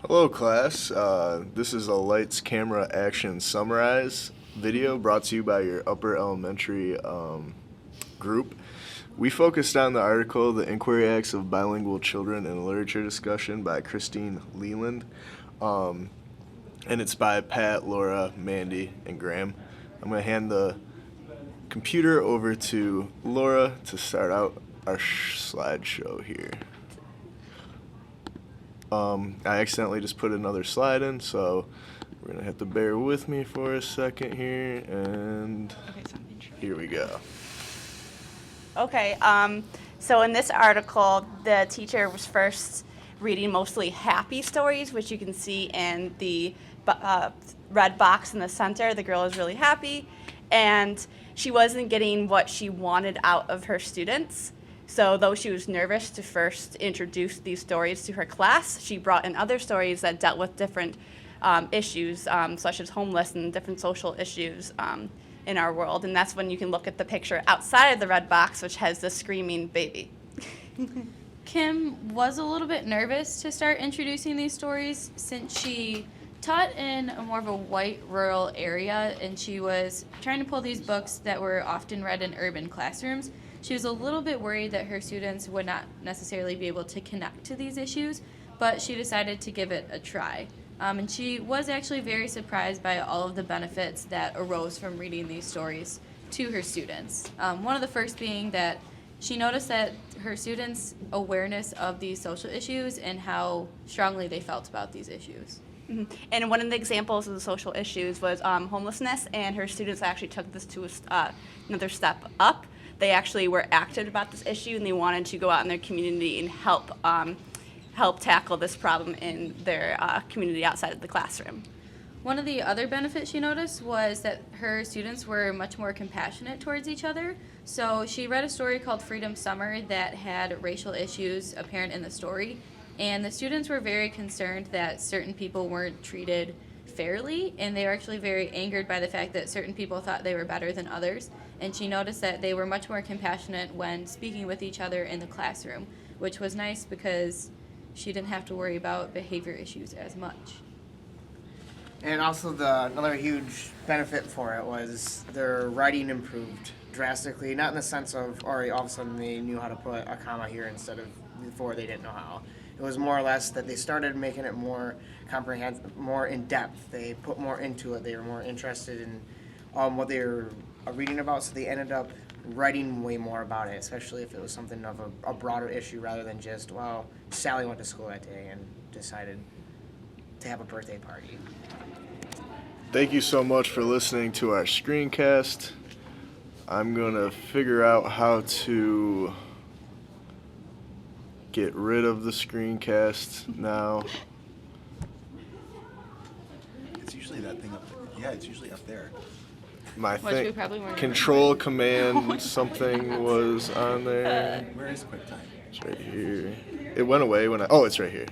Hello class, this is a Lights, Camera, Action Summarize video brought to you by your upper elementary group. We focused on the article, The Inquiry Acts of Bilingual Children in Literature Discussion by Christine Leland, and it's by Pat, Laura, Mandy, and Graham. I'm going to hand the computer over to Laura to start out our slideshow here. I accidentally just put another slide in, so we're going to have to bear with me for a second here, and here we go. Okay, so in this article, the teacher was first reading mostly happy stories, which you can see in the red box in the center. The girl is really happy, and she wasn't getting what she wanted out of her students. So though she was nervous to first introduce these stories to her class, she brought in other stories that dealt with different issues, such as homeless and different social issues in our world. And that's when you can look at the picture outside of the red box, which has the screaming baby. Kim was a little bit nervous to start introducing these stories since she taught in a more of a white rural area, and she was trying to pull these books that were often read in urban classrooms. She was a little bit worried that her students would not necessarily be able to connect to these issues, but she decided to give it a try. And she was actually very surprised by all of the benefits that arose from reading these stories to her students. One of the first being that she noticed that her students' awareness of these social issues and how strongly they felt about these issues. Mm-hmm. And one of the examples of the social issues was homelessness, and her students actually took this to another step up. They actually were active about this issue, and they wanted to go out in their community and help tackle this problem in their community outside of the classroom. One of the other benefits she noticed was that her students were much more compassionate towards each other. So she read a story called Freedom Summer that had racial issues apparent in the story, and the students were very concerned that certain people weren't treated fairly, and they were actually very angered by the fact that certain people thought they were better than others. And she noticed that they were much more compassionate when speaking with each other in the classroom, which was nice because she didn't have to worry about behavior issues as much. And also another huge benefit for it was their writing improved drastically, not in the sense of all of a sudden they knew how to put a comma here instead of before they didn't know how. It was more or less that they started making it more comprehensive, more in depth. They put more into it. They were more interested in what they were reading about, so they ended up writing way more about it, especially if it was something of a broader issue rather than just, well, Sally went to school that day and decided to have a birthday party. Thank you so much for listening to our screencast. I'm going to figure out how to get rid of the screencast now. It's usually that thing up there. Yeah, it's usually up there. My Which we probably weren't control command something was on there. Where is QuickTime? It's right here. It went away when it's right here.